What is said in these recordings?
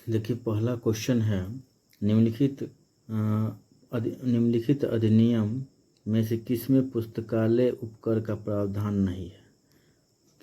देखिए पहला क्वेश्चन है निम्नलिखित अधिनियम में से किसमें पुस्तकालय उपकर का प्रावधान नहीं है।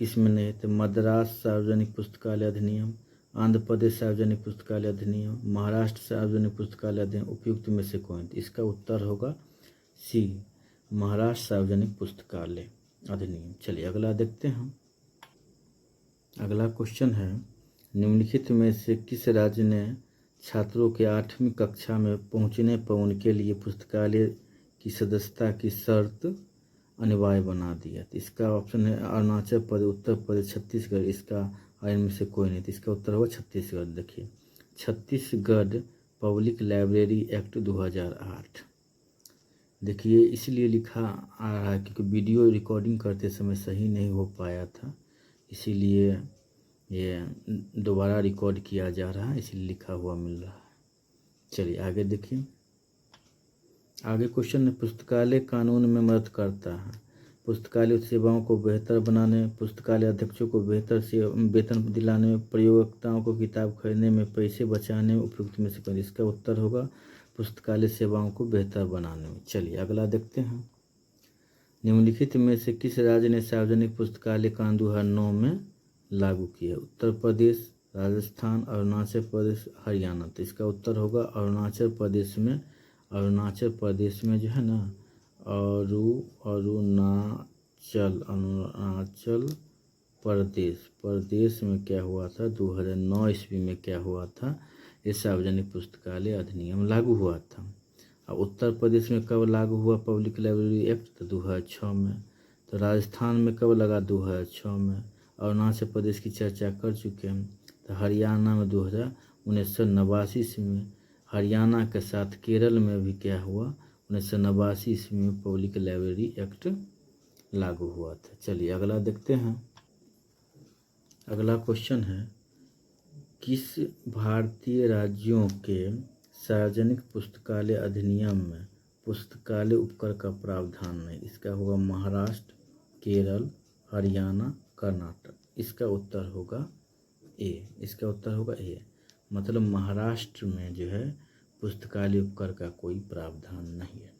किसमें नहीं है? तो मद्रास सार्वजनिक पुस्तकालय अधिनियम, आंध्र प्रदेश सार्वजनिक पुस्तकालय अधिनियम, महाराष्ट्र सार्वजनिक पुस्तकालय अधिनियम, उपयुक्त में से कौन? इसका उत्तर होगा सी, महाराष्ट्र सार्वजनिक पुस्तकालय अधिनियम। चलिए अगला देखते हैं। अगला क्वेश्चन है निम्नलिखित में से किस राज्य ने छात्रों के 8वीं कक्षा में पहुंचने पर उनके लिए पुस्तकालय की सदस्यता की शर्त अनिवार्य बना दिया? तो इसका ऑप्शन है अरुणाचल प्रदेश, उत्तर प्रदेश, छत्तीसगढ़। इसका इनमें से कोई नहीं, तो इसका उत्तर होगा छत्तीसगढ़। देखिए छत्तीसगढ़ पब्लिक लाइब्रेरी एक्ट 2008। देखिए इसलिए लिखा आ रहा है क्योंकि वीडियो रिकॉर्डिंग करते समय सही नहीं हो पाया था, इसीलिए ये दोबारा रिकॉर्ड किया जा रहा है, इसलिए लिखा हुआ मिल रहा है। चलिए आगे देखिए। आगे क्वेश्चन है पुस्तकालय कानून में मदद करता है। पुस्तकालय सेवाओं को बेहतर बनाने, पुस्तकालय अध्यक्षों को बेहतर से वेतन दिलाने, प्रयोगकर्ताओं को किताब खरीदने में पैसे बचाने में उपयुक्त में से कौन? इसका उत्तर होगा पुस्तकालय सेवाओं को बेहतर बनाने में। चलिए अगला देखते हैं। निम्नलिखित में से किस राज्य ने सार्वजनिक पुस्तकालय कानून 2009 में लागू किया? उत्तर प्रदेश, राजस्थान, अरुणाचल प्रदेश, हरियाणा। तो इसका उत्तर होगा अरुणाचल प्रदेश में। अरुणाचल प्रदेश में जो है ना अरुणाचल प्रदेश में क्या हुआ था? 2009 ईस्वी में क्या हुआ था? ये सार्वजनिक पुस्तकालय अधिनियम लागू हुआ था। और उत्तर प्रदेश में कब लागू हुआ पब्लिक लाइब्रेरी एक्ट? तो 2006 में। तो राजस्थान में कब लगा? 2006 में। अरुणाचल प्रदेश की चर्चा कर चुके हैं। तो हरियाणा में 1989 ईस्वी में। हरियाणा के साथ केरल में भी क्या हुआ? 1989 ईस्वी में पब्लिक लाइब्रेरी एक्ट लागू हुआ था। चलिए अगला देखते हैं। अगला क्वेश्चन है किस भारतीय राज्यों के सार्वजनिक पुस्तकालय अधिनियम में पुस्तकालय उपकर का प्रावधान नहीं? इसका होगा महाराष्ट्र, केरल, हरियाणा, कर्नाटक। इसका उत्तर होगा ए। इसका उत्तर होगा ए, मतलब महाराष्ट्र में जो है पुस्तकालय उपकर का कोई प्रावधान नहीं है।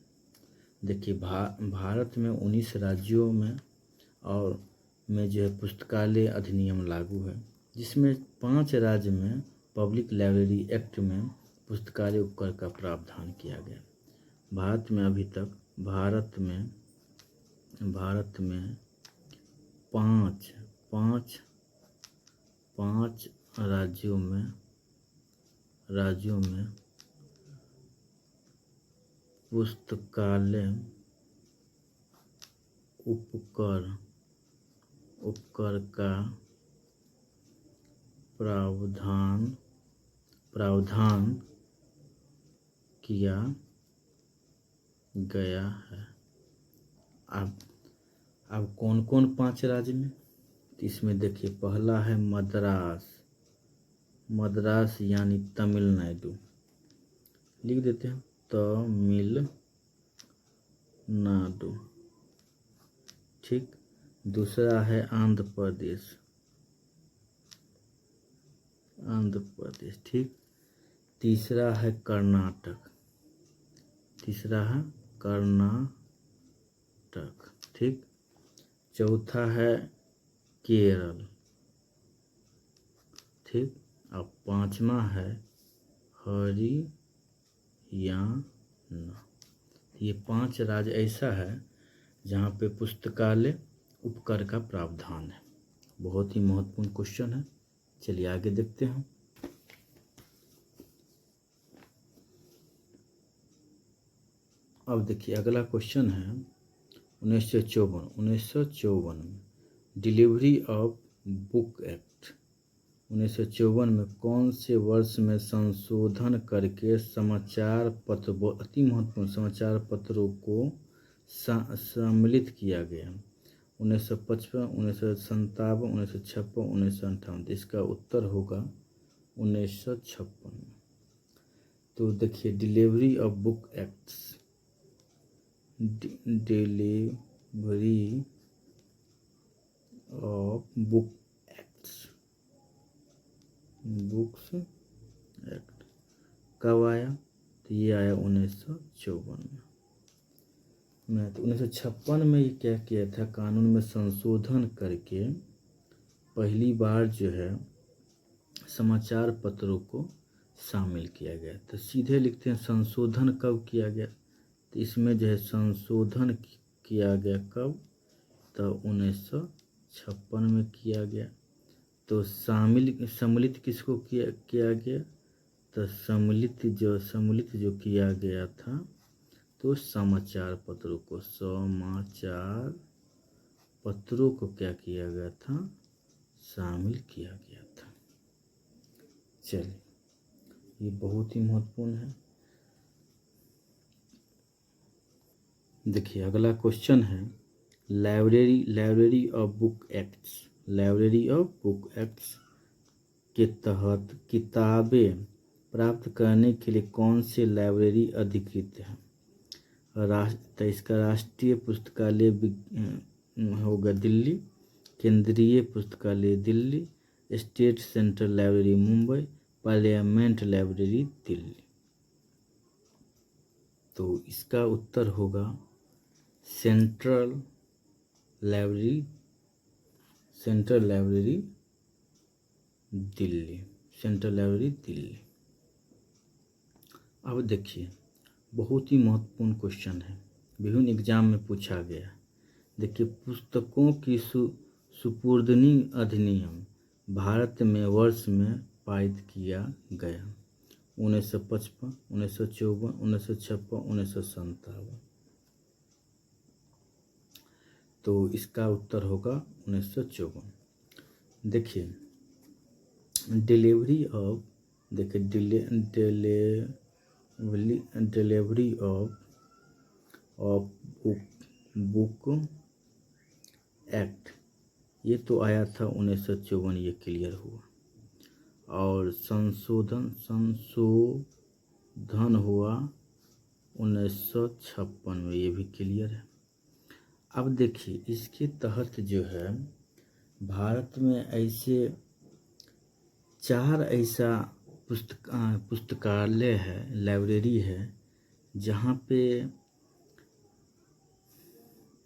देखिए भारत में 19 राज्यों में और में जो है पुस्तकालय अधिनियम लागू है, जिसमें 5 राज्य में पब्लिक लाइब्रेरी एक्ट में पुस्तकालय उपकर का प्रावधान किया गया। भारत में अभी तक भारत में 5 राज्यों में पुस्तकालय उपकर का प्रावधान किया गया है। अब कौन कौन 5 राज्य में? इसमें देखिए पहला है मद्रास यानी तमिलनाडु, लिख देते हैं तमिलनाडु। ठीक। दूसरा है आंध्र प्रदेश। ठीक। तीसरा है कर्नाटक। ठीक। चौथा है केरल। ठीक। और 5वां है हरियाणा। ये 5 राज्य ऐसा है जहाँ पे पुस्तकालय उपकर का प्रावधान है। बहुत ही महत्वपूर्ण क्वेश्चन है। चलिए आगे देखते हैं। अब देखिए अगला क्वेश्चन है 1954 में डिलीवरी ऑफ बुक एक्ट 1954 में कौन से वर्ष में संशोधन करके समाचार पत्र, अति महत्वपूर्ण समाचार पत्रों को सम्मिलित किया गया? 1955, 1957, 1956, 1958। इसका उत्तर होगा 1956। तो देखिए delivery of book acts, delivery of books act कब आया? तो ये आया 1954 में। तो 1956 में ये क्या किया था, कानून में संशोधन करके पहली बार जो है समाचार पत्रों को शामिल किया गया। तो सीधे लिखते हैं संशोधन कब किया गया, तो इसमें जो है संशोधन किया गया कब, तो 1956 में किया गया। तो सम्मिलित किसको किया गया, तो सम्मिलित जो किया गया था तो समाचार पत्रों को, समाचार पत्रों को क्या किया गया था, शामिल किया गया था। चलिए, ये बहुत ही महत्वपूर्ण है। देखिए अगला क्वेश्चन है, लाइब्रेरी ऑफ बुक एक्ट्स के तहत किताबें प्राप्त करने के लिए कौन से लाइब्रेरी अधिकृत है? तो इसका राष्ट्रीय पुस्तकालय होगा दिल्ली, केंद्रीय पुस्तकालय Delhi, state central library Mumbai, parliament library Delhi. तो इसका उत्तर होगा सेंट्रल लाइब्रेरी दिल्ली। अब देखिए बहुत ही महत्वपूर्ण क्वेश्चन है, विभिन्न एग्जाम में पूछा गया। देखिए पुस्तकों की सुपुर्दगी अधिनियम भारत में वर्ष में पारित किया गया? 1955, 1954, 1956, 1957। तो इसका उत्तर होगा 1954। देखिए डिलीवरी ऑफ बुक एक्ट, ये तो आया था 1954, ये क्लियर हुआ। और संशोधन हुआ 1956 में, ये भी क्लियर है। अब देखिए इसके तहत जो है भारत में ऐसे 4 ऐसा पुस्तकालय है, लाइब्रेरी है, जहाँ पे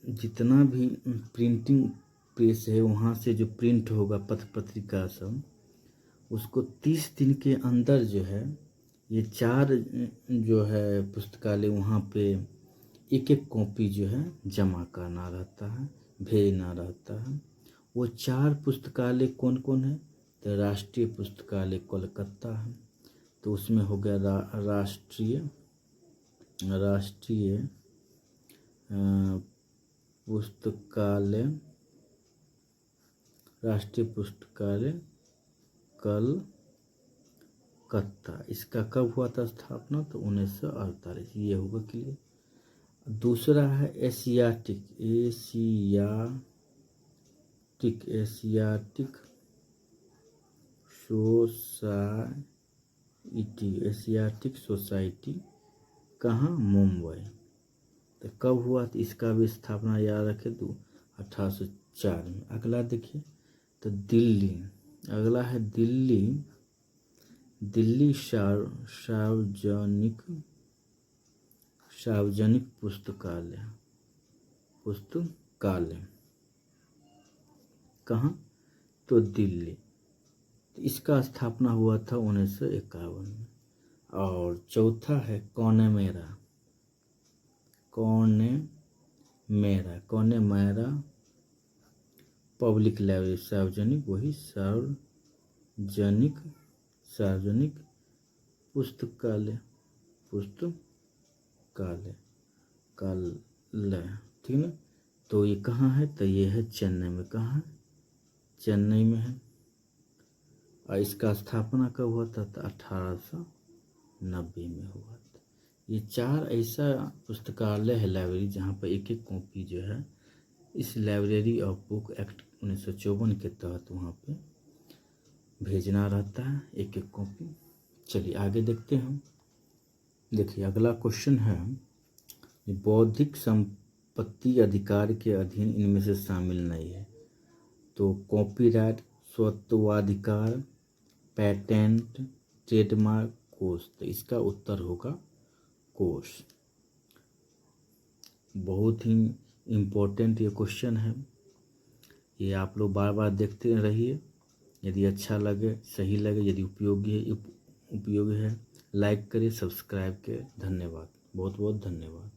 जितना भी प्रिंटिंग प्रेस है वहाँ से जो प्रिंट होगा पत्र पत्रिका सब, उसको 30 दिन के अंदर जो है ये 4 जो है पुस्तकालय वहाँ पे एक कॉपी जो है जमा करना रहता है, भेजना रहता है। वो 4 पुस्तकालय कौन कौन है, तो राष्ट्रीय पुस्तकालय कोलकाता है, तो उसमें हो गया राष्ट्रीय पुस्तकालय कलकत्ता। इसका कब हुआ था स्थापना, तो 1948, ये होगा क्लियर। दूसरा है एशियाटिक सोसाइटी, कहाँ, मुंबई। तो कब हुआ, तो इसका भी स्थापना याद रखे, 1804 में। अगला देखिए तो दिल्ली, अगला है दिल्ली सार्वजनिक पुस्तकालय कहाँ, तो दिल्ली। तो इसका स्थापना हुआ था 1951 में। और चौथा है कौने मेरा पब्लिक लाइब्रेरी, सार्वजनिक, वही सार्वजनिक पुस्तकालय, ठीक ना। तो ये कहाँ है, तो ये है चेन्नई में। कहाँ है, चेन्नई में है। और इसका स्थापना कब हुआ था, तो 1890 में हुआ था। ये 4 ऐसा पुस्तकालय है, लाइब्रेरी, जहाँ पर एक कॉपी जो है इस लाइब्रेरी ऑफ बुक एक्ट 1954 के तहत वहाँ पे भेजना रहता है, एक कॉपी। चलिए आगे देखते हैं। देखिए अगला क्वेश्चन है, बौद्धिक संपत्ति अधिकार के अधीन इनमें से शामिल नहीं है? तो कॉपीराइट, स्वत्वाधिकार, पेटेंट, ट्रेडमार्क कोष, तो इसका उत्तर होगा कोष। बहुत ही इम्पोर्टेंट ये क्वेश्चन है, ये आप लोग बार बार देखते रहिए। यदि अच्छा लगे, सही लगे, यदि उपयोगी है लाइक करिए, सब्सक्राइब करिए। धन्यवाद, बहुत बहुत धन्यवाद।